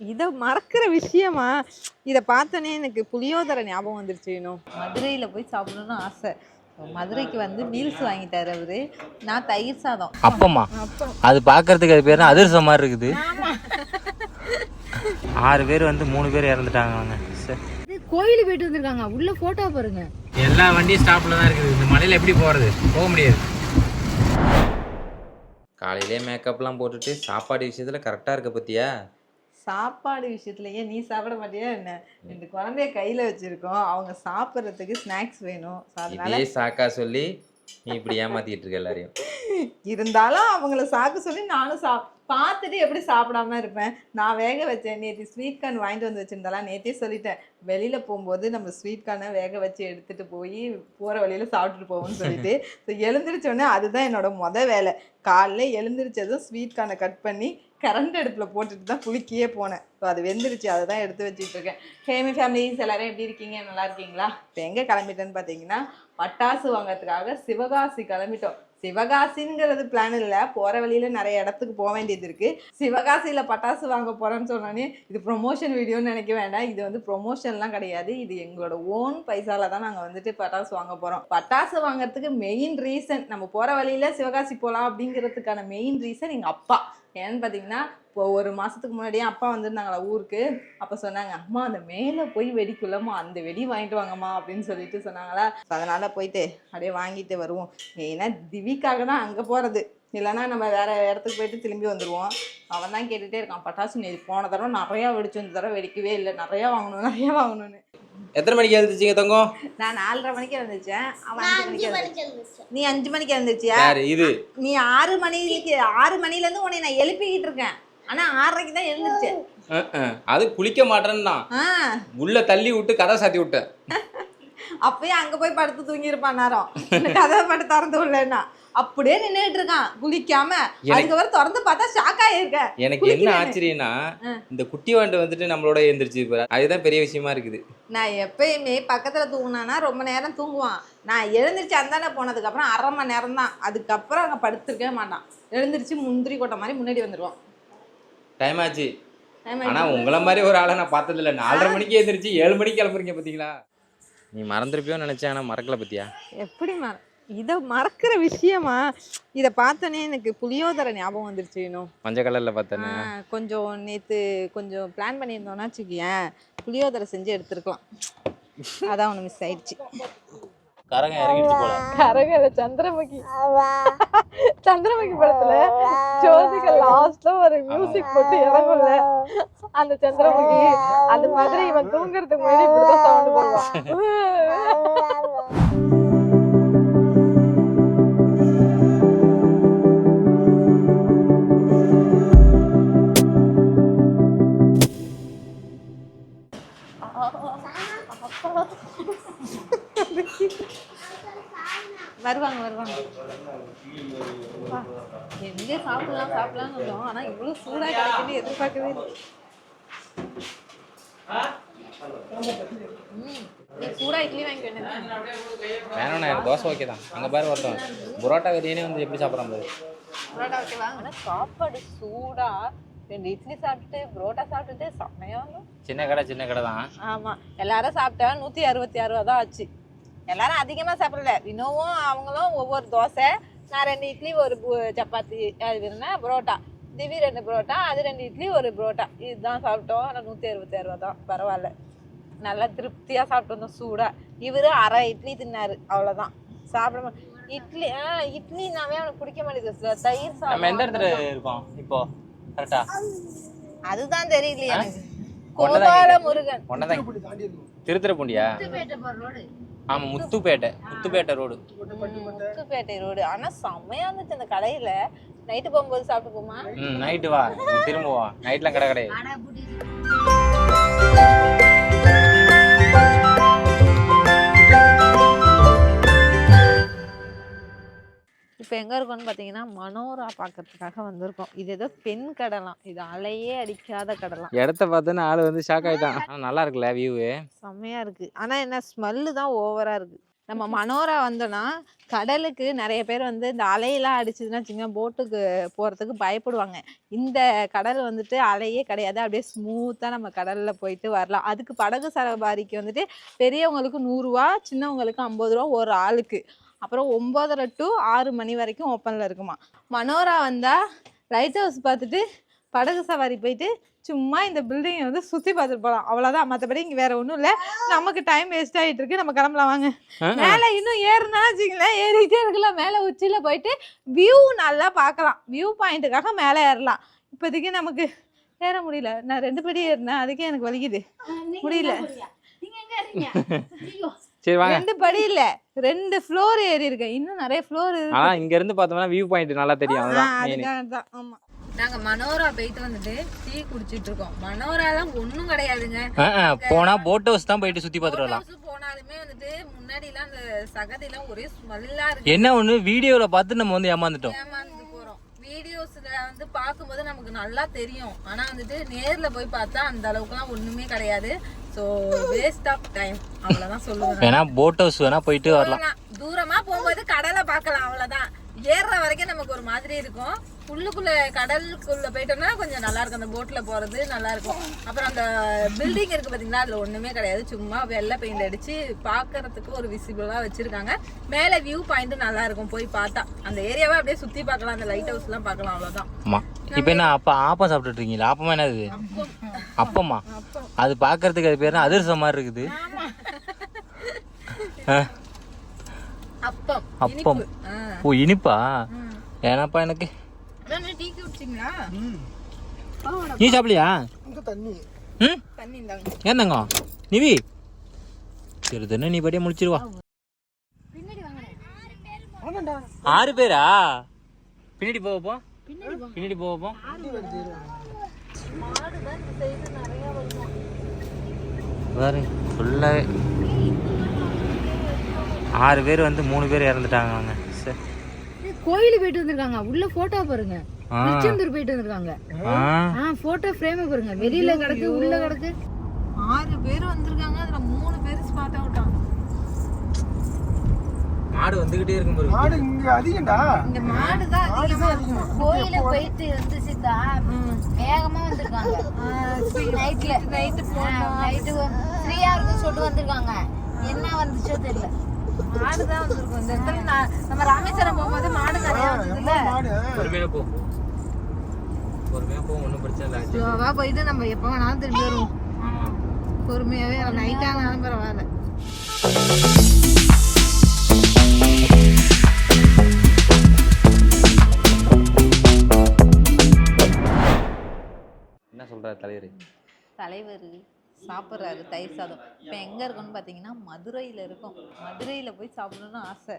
இதை மறக்கிற விஷயமா? இதை பார்த்தோன்னே எனக்கு புளியோதரை ஞாபகம் வந்துருச்சு. இன்னும் மதுரையில் போய் சாப்பிடணும்னு ஆசை. மதுரைக்கு வந்து மீல்ஸ் வாங்கிட்டாரு அவரு. நான் தயிர் சாதம். அப்பமா அது பார்க்கறதுக்கு அது பேர் அதிர்ஷ்டம் மாதிரி இருக்குது. 6 பேர் வந்து 3 பேர் இறந்துட்டாங்க. கோயிலுக்கு போயிட்டு வந்திருக்காங்க. உள்ள போட்டோ பாருங்க. எல்லா வண்டியும் ஸ்டாப்ல தான் இருக்குது. இந்த மலையில எப்படி போறது? போக முடியாது. காலையிலே மேக்கப்லாம் போட்டுட்டு சாப்பாடு விஷயத்துல கரெக்டா இருக்க பத்தியா? சாப்பாடு விஷயத்துலயே நீ சாப்பிட மாட்டியா என்ன? 2 குழந்தைய கையில வச்சிருக்கோம். அவங்க சாப்பிட்றதுக்கு ஸ்நாக்ஸ் வேணும். இதே சாக்கா சொல்லி நீ இப்படி ஏமாத்திட்டு இருக்க எல்லாரையும். இருந்தாலும் அவங்கள சாக்கு சொல்லி நானும் பார்த்துட்டு எப்படி சாப்பிடாம இருப்பேன்? நான் வேக வச்சேன். நேற்று ஸ்வீட் கார்ன் வாங்கிட்டு வந்து வச்சிருந்தாலாம். நேற்றே சொல்லிட்டேன், வெளியில போகும்போது நம்ம ஸ்வீட் கார்னை வேக வச்சு எடுத்துட்டு போய் போற வழியில சாப்பிட்டுட்டு போவோம்னு சொல்லிட்டு. எழுந்திரிச்சோடனே அதுதான் என்னோட வேலை. காலைல எழுந்திரிச்சதும் ஸ்வீட் கார்னை கட் பண்ணி கரண்ட் அடுப்பில் போட்டுட்டு தான் குளிக்கையே போனேன். ஸோ அது வெந்துருச்சு. அதை தான் எடுத்து வச்சுட்டு இருக்கேன். ஹேமி ஃபேமிலிஸ் எல்லாரும் எப்படி இருக்கீங்க? நல்லா இருக்கீங்களா? இப்போ எங்கே கிளம்பிட்டேன்னு பார்த்தீங்கன்னா, பட்டாசு வாங்கிறதுக்காக சிவகாசி கிளம்பிட்டோம். சிவகாசிங்கிறது பிளான் இல்லை, போகிற வழியில் நிறைய இடத்துக்கு போக வேண்டியது இருக்குது. சிவகாசியில் பட்டாசு வாங்க போகிறேன்னு சொன்னோன்னே இது ப்ரொமோஷன் வீடியோன்னு நினைக்க வேண்டாம். இது வந்து ப்ரொமோஷன்லாம் கிடையாது. இது எங்களோட ஓன் பைசால தான் நாங்கள் வந்துட்டு பட்டாசு வாங்க போகிறோம். பட்டாசு வாங்கிறதுக்கு மெயின் ரீசன், நம்ம போகிற வழியில் சிவகாசி போகலாம் அப்படிங்கிறதுக்கான மெயின் ரீசன் எங்கள் அப்பா. ஏன்னு பார்த்தீங்கன்னா, இப்போ 1 மாதத்துக்கு முன்னாடியே அப்பா வந்திருந்தாங்களா ஊருக்கு. அப்போ சொன்னாங்க, அம்மா அந்த மேலே போய் வெடிக்குள்ளம்மா அந்த வெடி வாங்கிட்டு வாங்கம்மா அப்படின்னு சொல்லிட்டு சொன்னாங்களா. அதனால் போயிட்டு அப்படியே வாங்கிட்டு வருவோம். ஏன்னா திவிக்காக தான் அங்கே போகிறது. இல்லைன்னா நம்ம வேறு இடத்துக்கு போயிட்டு திரும்பி வந்துடுவோம். அவன் தான் கேட்டுகிட்டே இருக்கான், பட்டாசு நீ போன தடவை நிறையா வெடிச்சு, இந்த தடவை வெடிக்கவே இல்லை, நிறையா வாங்கணும்னு. எத்தனை மணிக்கு எழுந்துச்சிங்க தங்கம்? நான் 4:30 மணிக்கு எழுந்துச்சேன். அவன் 5 மணிக்கு எழுந்துச்சு. நீ 5 மணிக்கு எழுந்துச்சியா? இது நீ 6 மணிலேருந்து உன்னை நான் எழுப்பிக்கிட்டு இருக்கேன். ஆனா 6:30க்கு தான் எழுந்துச்சேன். அது குளிக்க மாட்டேன்னா உள்ள தள்ளி விட்டு கதை சாத்தி விட்டேன். அப்பயே அங்க போய் படுத்து தூங்கி இருப்பான் நேரம். கதை படுத்து திறந்து விடலன்னா அப்படியே நின்றுட்டு இருக்கான் குளிக்காம. அதுக்கப்புறம் திறந்து பார்த்தா ஷாக் ஆயிருக்கேன். எனக்கு என்ன ஆச்சரியம்னா, இந்த குட்டி வாண்டு வந்துட்டு நம்மளோட எழுந்திருச்சு. அதுதான் பெரிய விஷயமா இருக்குது. நான் எப்பயுமே பக்கத்துல தூங்கினானா ரொம்ப நேரம் தூங்குவான். நான் எழுந்திரிச்சு அந்தாண்ட போனதுக்கு அப்புறம் 1/2 மணி நேரம் தான். அதுக்கப்புறம் அங்க படுத்துருக்கவே மாட்டான். எழுந்திரிச்சு முந்திரி கொட்டை மாதிரி முன்னாடி வந்துடுவான். டைம் ஆச்சு. ஆனா உங்களை மாதிரி ஒரு ஆளை நான் பார்த்ததில்ல. 4:30 மணிக்கு எழுந்திரிச்சு 7 மணிக்கு கிளம்புறீங்க பாத்தீங்களா? நீ மறந்துருப்பியோன்னு நினைச்சேன், ஆனா மறக்கல பத்தியா? எப்படி இதை மறக்கிற விஷயமா? இதை பார்த்தோன்னே எனக்கு புளியோதரை ஞாபகம் வந்துருச்சு. இன்னும் மஞ்சள் கலர்ல பார்த்தேன். கொஞ்சம் நேற்று கொஞ்சம் பிளான் பண்ணியிருந்தோம்னா வச்சுக்கேன், புளியோதரை செஞ்சு எடுத்துருக்கலாம். அதான் ஒன்று மிஸ் ஆயிடுச்சு. கரகம் இறங்கிடுச்சு போல. கரகல சந்திரமுகி படத்துல ஜோதிகா லாஸ்ட்ல ஒரு மியூசிக் போட்டு இறங்கும்ல, அந்த சந்திரமுகி அது மாதிரி இவன் தூங்குறதுக்கு முன்னாடி இப்படிதான் சவுண்ட் போடுவான். வருவாங்க எங்கே சாப்பிடலாம்னு வந்தோம். ஆனா இவ்வளவு சூடா கிடைக்குன்னு எதிர்பார்க்கவே இல்லை. சூடா இட்லி வாங்கி வேணும்ண்ணா, எனக்கு தோசை ஓகே தான். அங்கே பாரு ஒருத்தன் புரோட்டா வெறியனே வந்து எப்படி சாப்பிட்றான் பாரு. புரோட்டா ஓகேவா? ஆனால் சாப்பாடு சூடா 2 இட்லி சாப்பிட்டு புரோட்டா சாப்பிட்டுட்டு செம்மையா இருக்கும். சின்ன கடை தான். ஆமா, எல்லாரும் சாப்பிட்டா 166 ரூபா தான் ஆச்சு. எல்லாரும் அதிகமா சாப்பிடல. வினோவும் அவங்களும் ஒவ்வொரு தோசை, நான் 2 இட்லி ஒரு சப்பாத்தி, அது வேணும்னா புரோட்டா, திவி 2 புரோட்டா, அது 2 இட்லி ஒரு புரோட்டா, இதுதான் சாப்பிட்டோம். ஆனால் 166 ரூபா தான். பரவாயில்ல, நல்லா திருப்தியா சாப்பிட்டு வந்தோம் சூடா. இவரு 1/2 இட்லி தின்னாரு, அவ்வளவுதான். சாப்பிட இட்லினாவே அவனுக்கு பிடிக்க மாட்டேங்குது. தயிர் சாப்பிட எந்த இடத்துல இருக்கோம் இப்போ கரெக்டா? அதுதான் தெரியலையா எனக்கு. கோபால முருகன் திருத்துறைப்பூண்டியா? ஆமா, முத்துப்பேட்டை ரோடு. முத்துப்பேட்டை ரோடு. ஆனா செம்மையா இருந்துச்சு அந்த கடையில. நைட்டு போகும்போது சாப்பிட்டு போமா? நைட்டு வா, திரும்ப வா. நைட்லாம் கடை கிடையாது. இப்போ எங்கே இருக்கோம்னு பார்த்தீங்கன்னா, மனோரா பார்க்கறதுக்காக வந்திருக்கோம். இது ஏதோ பெண் கடலாம், இது அலையே அடிக்காத கடலாம். இடத்த பார்த்தோன்னா ஆள் வந்து ஷாக் ஆகிட்டான். நல்லா இருக்குல்ல, வியூ செம்மையாக இருக்குது. ஆனால் என்ன ஸ்மெல்லு தான் ஓவராக இருக்குது. நம்ம மனோரா வந்தோன்னா கடலுக்கு நிறைய பேர் வந்து இந்த அலையெல்லாம் அடிச்சதுன்னா வச்சுங்க போட்டுக்கு போகிறதுக்கு பயப்படுவாங்க. இந்த கடல் வந்துட்டு அலையே கிடையாது, அப்படியே ஸ்மூத்தாக நம்ம கடலில் போயிட்டு வரலாம். அதுக்கு படகு சவாரிக்கு வந்துட்டு பெரியவங்களுக்கு 100 ரூபா, சின்னவங்களுக்கு 50 ரூபா ஒரு ஆளுக்கு. அப்புறம் 9:30 to 6 மணி வரைக்கும் ஓப்பனில் இருக்குமா. மனோரா வந்தால் லைட் ஹவுஸ் பார்த்துட்டு படகு சவாரி போயிட்டு சும்மா இந்த பில்டிங்கை வந்து சுற்றி பார்த்துட்டு போகலாம், அவ்வளோதான். மற்றபடி இங்கே வேற ஒன்றும் இல்லை. நமக்கு டைம் வேஸ்ட் ஆகிட்டு இருக்கு, நம்ம கிளம்பலாம் வாங்க. மேலே இன்னும் ஏறுனா வச்சுங்களேன், ஏறிக்கிட்டே இருக்கலாம். மேலே உச்சியில் போயிட்டு வியூ நல்லா பார்க்கலாம். வியூ பாயிண்ட்டுக்காக மேலே ஏறலாம். இப்போதைக்கு நமக்கு ஏற முடியல. நான் 2 படி ஏறினேன், அதுக்கே எனக்கு வலிக்குது, முடியல. சரி வாங்க. 2 படி இல்ல, 2 ஃப்ளோர் ஏறி இருக்கேன். இன்னும் நிறைய ஃப்ளோர் இருக்கு. ஆனா இங்க இருந்து பார்த்தோம்னா வியூ பாயிண்ட் நல்லா தெரியும். அதுக்காக தான். ஆமா, நாங்க மனோரா போயிட்டு வந்துட்டு டீ குடிச்சிட்டு இருக்கோம். மனோராலாம் ஒண்ணும் கிடையாதுங்க. போனா போட் ஹவுஸ் தான் போயிட்டு சுத்தி பார்த்துட்டு வரலாம். போனாலுமே வந்துட்டு முன்னாடி எல்லாம் அந்த சகதி எல்லாம் ஒரே ஸ்மெல்லா இருக்கு. என்ன ஒண்ணு வீடியோல பார்த்து நம்ம வந்து ஏமாந்துட்டு போறோம். வீடியோஸ்ல வந்து பார்க்கும்போது நமக்கு நல்லா தெரியும், ஆனா வந்துட்டு நேர்ல போய் பார்த்தா அந்த அளவுக்குலாம் ஒண்ணுமே கிடையாது. சோ வேஸ்ட் ஆஃப் டைம், அவ்வளவுதான் சொல்லுவேன். வேணா போட் ஹவுஸ் வேணா போயிட்டு வரலாம். தூரமா போகும்போது கடலை பார்க்கலாம், அவ்வளவுதான். ஏறுற வரைக்கும் நமக்கு ஒரு மாதிரி இருக்கும். உள்ளுக்குள்ள கடலுக்குள்ள போயிட்டோம்னா கொஞ்சம் நல்லா இருக்கும். அந்த போட்ல போறது நல்லா இருக்கும். அப்புறம் அந்த பில்டிங் இருக்கு பாத்தீங்களா, அதுல ஒண்ணுமே கிடையாது. சும்மா வெள்ளை பெயிண்ட் அடிச்சு பாக்குறதுக்கு ஒரு விசிபிளா வச்சிருக்காங்க. மேல வியூ பாயிண்ட் நல்லா இருக்கும். போய் பார்த்தா அந்த ஏரியாவை அப்படியே சுத்தி பார்க்கலாம், அந்த லைட் ஹவுஸ் எல்லாம் பார்க்கலாம், அவ்வளவுதான். ஆமா. இப்ப என்ன ஆப்பம் சாப்பிட்டுட்டு இருக்கீங்களா? ஆப்பமா என்னது? அப்பமா? அது பாக்குறதுக்கு அது பேர் அதிர்சம் மாதிரி இருக்குது. அப்பம். ஓ, இனிப்பா? ஏன்னாப்பா எனக்கு டீ குடிச்சிங்களா? நீ சாப்பிடலையா? ஏன் தங்க நிவி சரி நீ படியா முடிச்சிருவா. 6 பேரா? பின்னாடி போவோம், பின்னாடி போவோம். பாருங்க ஃபுல்லாவே 6 பேர் வந்து 3 பேர் இறந்துட்டாங்க. அவங்க கோயிலுக்கு போயிட்டு வந்திருக்காங்க. உள்ள போட்டோ பாருங்க, திருச்செந்தூர் போயிட்டு வந்திருக்காங்க. போட்டோ ஃப்ரேம் பாருங்க, வெளியில கிடக்கு, உள்ள கிடக்கு. 6 பேர் வந்திருக்காங்க, அதுல 3 பேர் ஸ்பாட் அவுட்டாங்க. மாடு வந்துகிட்டே இருக்கும் பாருங்க. மாடு இங்க அதிகம்டா. இந்த மாடு தான் அதிகமா இருக்கும். கோயில போயிட்டு வந்து சித்தா வேகமா வந்திருக்காங்க. நைட்டு ஃப்ரீயா இருக்கும் சொல்லிட்டு வந்திருக்காங்க. என்ன வந்துச்சோ தெரியல. மாடு தான் வந்திருக்கும் இந்த இடத்துல. நம்ம ராமேஸ்வரம் போகும்போது மாடு நிறைய வந்ததுல. பொறுமையா போ, பொறுமையா போ, ஒன்றும் பிரச்சனை இல்லை. ஜோவா போயிட்டு நம்ம எப்போ வேணாலும் திரும்பி வருவோம். பொறுமையாவே நைட் ஆனாலும் பரவாயில்ல. என்ன சொல்றாரு தலைவர்? தலைவர் சாப்பிட்றாரு தயிர் சாதம். இப்போ எங்கே இருக்குன்னு பார்த்தீங்கன்னா மதுரையில் இருக்கும். மதுரையில் போய் சாப்பிடணும்னு ஆசை.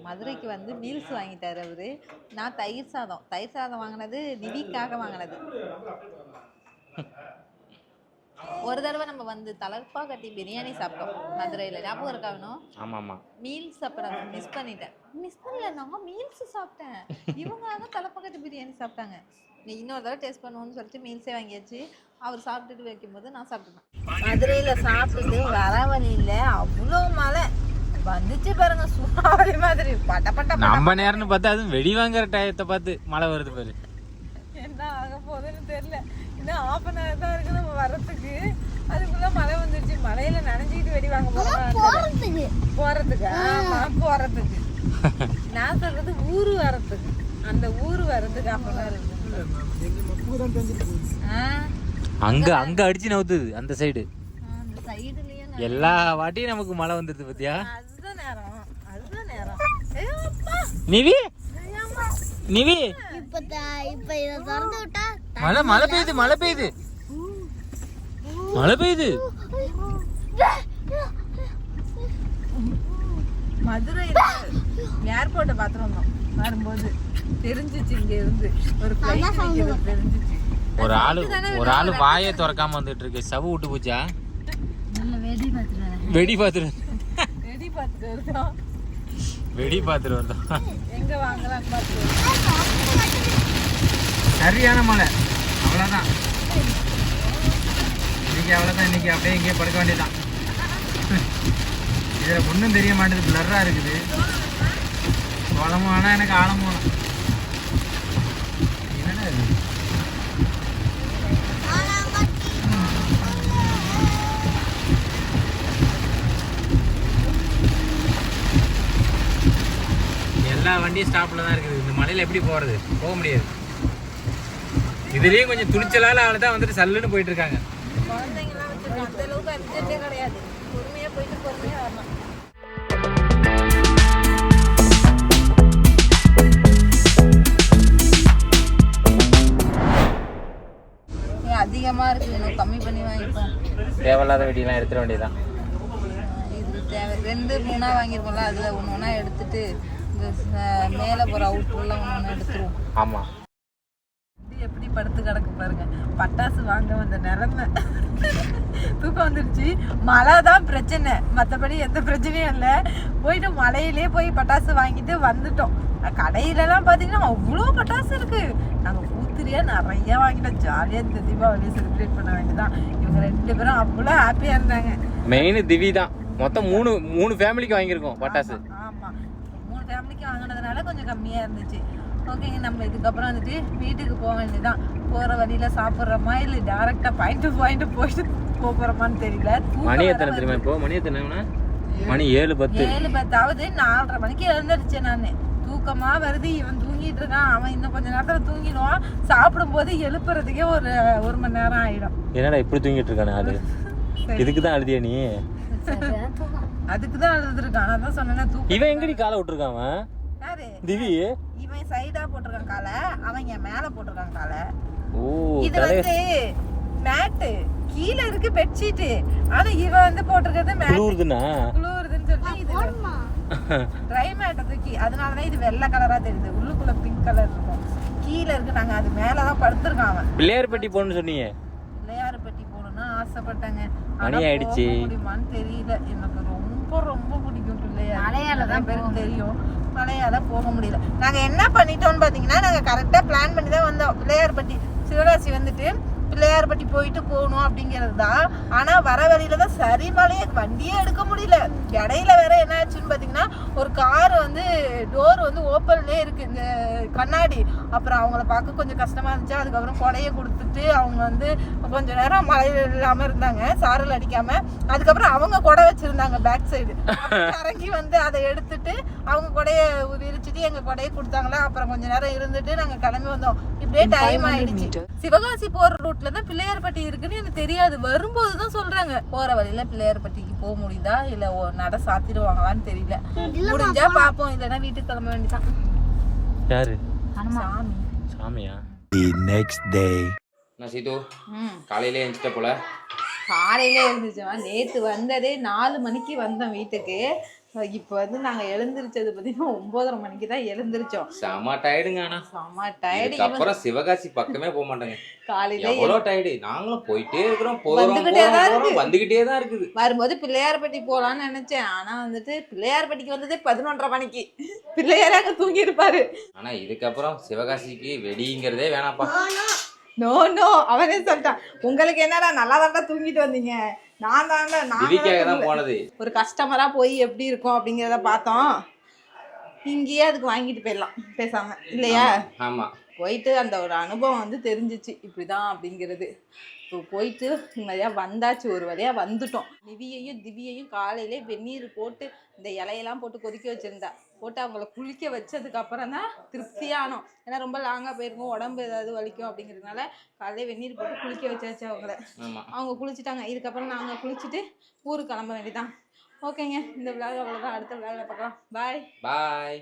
மதுரைக்கு வந்து மீல்ஸ் வாங்கிட்டார் அவர். நான் தயிர் சாதம் வாங்கினது நிவிக்காக வாங்கினது. ஒரு தடவை நம்ம வந்து தலப்பா கட்டி பிரியாணி சாப்பிட்டோம் மதுரையில், ஞாபகம் இருக்கா? வேணும். ஆமாம் ஆமாம். மீல்ஸ் அப்போ நான் மிஸ் பண்ணல. நாங்கள் மீல்ஸ் சாப்பிட்டேன், இவங்க தலப்பா கட்டி பிரியாணி சாப்பிட்டாங்க. நீ இன்னொரு தடவை டேஸ்ட் பண்ணுவோன்னு சொல்லிட்டு மீல்ஸே வாங்கியாச்சு. அவர் சாப்பிட்டுட்டு வைக்கும்போது நான் சாப்பிட்டுட்டேன். மதுரையில் சாப்பிட்டுட்டு வர வழியில் அவ்வளோ மழை வந்துச்சு பாருங்க, சூறாவளி மாதிரி. பட்ட நம்ம நேரம்னு பார்த்தா அதுவும் வெடி வாங்குற டயத்தை பார்த்து மழை வருது பாரு. என்ன ஆக போகுதுன்னு தெரியல. இன்னும் 1/2 hour தான் இருக்கு நம்ம வர்றதுக்கு. அதுக்குள்ள மழை வந்துருச்சு. மழையில நனைஞ்சிக்கிட்டு வெடி வாங்க போறதுக்கு. ஆமா, போறதுக்கு. நான் சொல்றது ஊரு வரத்துக்கு. அந்த ஊரு வரதுக்கு 1/2 hour இருக்கு. அங்க அடிச்சு நவுத்துது அந்த சைடு. அந்த சைடுலயே எல்லா வாட்டியும் நமக்கு மழை வந்துருது பாத்தியா? அதுதான் நேரம். நிவி நிவி இப்ப இத திறந்து விட்டா மழை பெய்யுது, மழை பெய்யுது. மதுரையில ஏர்போர்ட்டை பார்த்துட்டு வந்தோம். வரும்போது தெரிஞ்சிச்சு இங்க இருந்து ஒரு ஃப்ளைட் தெரிஞ்சிச்சு. ஒரு ஆளு வாயை திறக்காம வந்துட்டு இருக்கு. சவு விட்டு போச்சா? வெடி பார்த்துட்டு வருதோம். எங்க வாங்கலாம் பார்த்து. சரியான மழை. அவ்வளோதான் இன்னைக்கு, அவ்வளோதான் இன்னைக்கு. அப்படியே இங்கே படுக்க வேண்டியதான். இதில் ஒன்றும் தெரிய மாட்டேது, பிளர்ராக இருக்குது. குளமும் ஆனால் எனக்கு ஆழம் போகலாம். என்னடா இது? எல்லா வண்டியும் ஸ்டாப்பில் தான் இருக்குது. இந்த மலையில் எப்படி போகிறது? போக முடியாது. இதுலேயும் கொஞ்சம் துணிச்சலால் ஆள் தான் வந்துட்டு சல்லுன்னு போயிட்டு இருக்காங்க. குழந்தைங்கலாம் வச்சுருக்கோம், அந்த அளவுக்கு அர்ஜென்ட்டே கிடையாது. பொறுமையாக போயிட்டு பொறுமையாக வரலாம். அதிகமாக இருக்குது, இன்னும் கம்மி பண்ணி வாங்கிப்போம். தேவையில்லாத வெடியெல்லாம் எடுத்துட வேண்டியதான். இது தேவை 2-3 வாங்கியிருக்கோம்ல, அதில் ஒன்று ஒன்றா எடுத்துட்டு இந்த மேலே போகிற அவுட்லாம் ஒன்று ஒன்று எடுத்துருவோம். ஆமாம். எப்படி படுத்து கிடக்கு பாருங்க. பட்டாசு வாங்க வந்த நிறமை தூக்கம் வந்துருச்சு. மழை தான் பிரச்சனை, மற்றபடி எந்த பிரச்சனையும் இல்லை. போயிட்டு மலையிலே போய் பட்டாசு வாங்கிட்டு வந்துட்டோம். கடையிலலாம் பார்த்தீங்கன்னா அவ்வளோ பட்டாசு இருக்கு. நாங்கள் பூத்திரியா நிறைய வாங்கிட்டோம். ஜாலியாக இந்த தீபாவளியை செலிப்ரேட் பண்ண வேண்டியதான். இவங்க 2 பேரும் அவ்வளோ ஹாப்பியாக இருந்தாங்க. மெயின் திவி தான். மொத்தம் மூணு ஃபேமிலிக்கு வாங்கியிருக்கோம் பட்டாசு. ஆமாம், 3 ஃபேமிலிக்கு வாங்கினதுனால கொஞ்சம் கம்மியாக இருந்துச்சு. ஓகேங்க, நம்ம இதுக்கப்புறம் வந்துட்டு வீட்டுக்கு போக வேண்டியதான். போகிற வழியில் சாப்பிட்றோமா இல்லை டேரெக்டாக பாயிண்ட் போயிட்டு போகிறோமான்னு தெரியல. மணி எத்தனை தெரியுமா? இப்போ மணி எத்தனை? மணி 7:10. 7:10 4:30 மணிக்கு எழுந்திருச்சேன் நான். தூக்கமாக வருது, இவன் தூங்கிட்டு இருக்கான். அவன் இன்னும் கொஞ்சம் நேரத்தில் தூங்கிடுவான். சாப்பிடும்போது எழுப்புறதுக்கே ஒரு மணி நேரம் ஆகிடும். என்னடா இப்படி தூங்கிட்டு இருக்கானே ஆளு? இதுக்கு தான் அழுதியா நீ? அதுக்கு தான் அழுதுருக்கான். நான் தான் சொன்னேன் தூக்கம். இவன் எங்கடி காலை விட்டுருக்கான்? யாரு? திவி. இவன் சைடா போட்டிருக்கான் காலை, அவன் என் மேல போட்டிருக்கான் காலை. ஓ, இது வந்து மேட்டு கீழே இருக்கு, பெட்ஷீட். ஆனா இவன் வந்து போட்டிருக்கிறது மேட். குளூருதுன்னு சொல்லி இது ட்ரை மேட்டை தூக்கி, அதனாலதான் இது வெள்ளை கலரா தெரியுது. உள்ளுக்குள்ள பிங்க் கலர் இருக்கும். கீழே இருக்கு, நாங்க அது மேலதான் படுத்திருக்கான். அவன் பிள்ளையார் பெட்டி போகணும்னு சொன்னீங்க. பிள்ளையார் பெட்டி போகணும்னு ஆசைப்பட்டாங்க. மணி ஆயிடுச்சு. முடியுமான்னு தெரியல. எனக்கு ரொம்ப பிடிக்கும் பிள்ளையார். மலையாலதான் பேருக்கு தெரியும். மலையால போக முடியல. நாங்க என்ன பண்ணிட்டோம்னு பாத்தீங்கன்னா, நாங்க கரெக்டா பிளான் பண்ணி தான் வந்தோம். பிள்ளையார்பட்டி சிவகாசி வந்துட்டு பிள்ளையார்பட்டி போயிட்டு போகணும் அப்படிங்கிறது தான். ஆனா வர வழியில தான் சரி மலையை வண்டியே எடுக்க முடியல. இடையில வேற என்ன ஆச்சுன்னு பாத்தீங்கன்னா, ஒரு கார் வந்து டோர் வந்து ஓப்பன்லேயே இருக்கு, இந்த கண்ணாடி. அப்புறம் அவங்கள பார்க்க கொஞ்சம் கஷ்டமா இருந்துச்சு. அதுக்கப்புறம் கொடையை கொடுத்துட்டு அவங்க வந்து கொஞ்ச நேரம் மழையில இல்லாம இருந்தாங்க, சாரல் அடிக்காம. அதுக்கப்புறம் அவங்க கொடை வச்சிருந்தாங்க பேக் சைடு. இறங்கி வந்து அதை எடுத்துட்டு அவங்க கொடையை விரிச்சிட்டு எங்க கொடையை கொடுத்தாங்களா. அப்புறம் கொஞ்ச நேரம் இருந்துட்டு நாங்க கிளம்பி வந்தோம். இப்படியே டைம் ஆயிடுச்சு. சிவகாசி போற ரூட்ல தான் பிள்ளையார்பட்டி இருக்குன்னு எனக்கு தெரியாது. வரும்போதுதான் சொல்றாங்க. போற வழியில பிள்ளையார்பட்டிக்கு போக முடியுதா இல்ல நட சாத்திடுவாங்களான்னு தெரியல. முடிஞ்சா பாப்போம், இல்லைன்னா வீட்டுக்கு கிளம்ப வேண்டியதான். யாரு? சாமி. சாமியா? The next day. நான் சீது காலையிலே எழுந்துட்ட போல. காலையில எழுந்துச்சோம். நேத்து வந்ததே 4 மணிக்கு வந்தோம் வீட்டுக்கு. இப்போ வந்து நாங்க எழுந்திருச்சது பார்த்தீங்கன்னா 9:30 மணிக்கு தான் எழுந்திருச்சோம். செம டயர்டுங்க. ஆனா செம டயர்டு. அப்புறம் சிவகாசி பக்கமே போக மாட்டாங்க. காலையில எவ்வளோ டயர்டு. நாங்களும் போயிட்டே இருக்கிறோம், வந்துகிட்டே தான் இருக்குது. வரும்போது பிள்ளையார்பட்டி போலான்னு நினைச்சேன். ஆனா வந்துட்டு பிள்ளையார்பட்டிக்கு வந்ததே 11:30 மணிக்கு. பிள்ளையாராக தூங்கி இருப்பாரு. ஆனா இதுக்கப்புறம் சிவகாசிக்கு வெடிங்கிறதே வேணாப்பா. நோ அவனே சொல்லிட்டான், உங்களுக்கு என்னடா நல்லா தாண்டா தூங்கிட்டு வந்தீங்க, நான் தான் போனது. ஒரு கஸ்டமரா போய் எப்படி இருக்கும் அப்படிங்கிறத பார்த்தோம். இங்கேயே அதுக்கு வாங்கிட்டு போயிடலாம் பேசாம, இல்லையா? ஆமா, போயிட்டு அந்த ஒரு அனுபவம் வந்து தெரிஞ்சிச்சு இப்படிதான் அப்படிங்கிறது. இப்போ போயிட்டு நிம்மதியாக வந்தாச்சு, ஒரு வழியாக வந்துட்டோம். திவியையும் காலையிலே வெந்நீர் போட்டு இந்த இலையெல்லாம் போட்டு கொதிக்க வச்சுருந்தா போட்டு அவங்கள குளிக்க வச்சதுக்கப்புறம் தான் திருப்தியானோம். ஏன்னா ரொம்ப லாங்காக போயிருக்கோம், உடம்பு ஏதாவது வலிக்கும் அப்படிங்கிறதுனால காலையிலே வெந்நீர் போட்டு குளிக்க வச்சாச்சு அவங்கள. அவங்க குளிச்சுட்டாங்க. இதுக்கப்புறம் நாங்கள் குளிச்சுட்டு ஊருக்கு கிளம்ப வேண்டியதான். ஓகேங்க, இந்த விழா அவ்வளோதான். அடுத்த விழாவில் பார்க்கலாம். பாய்.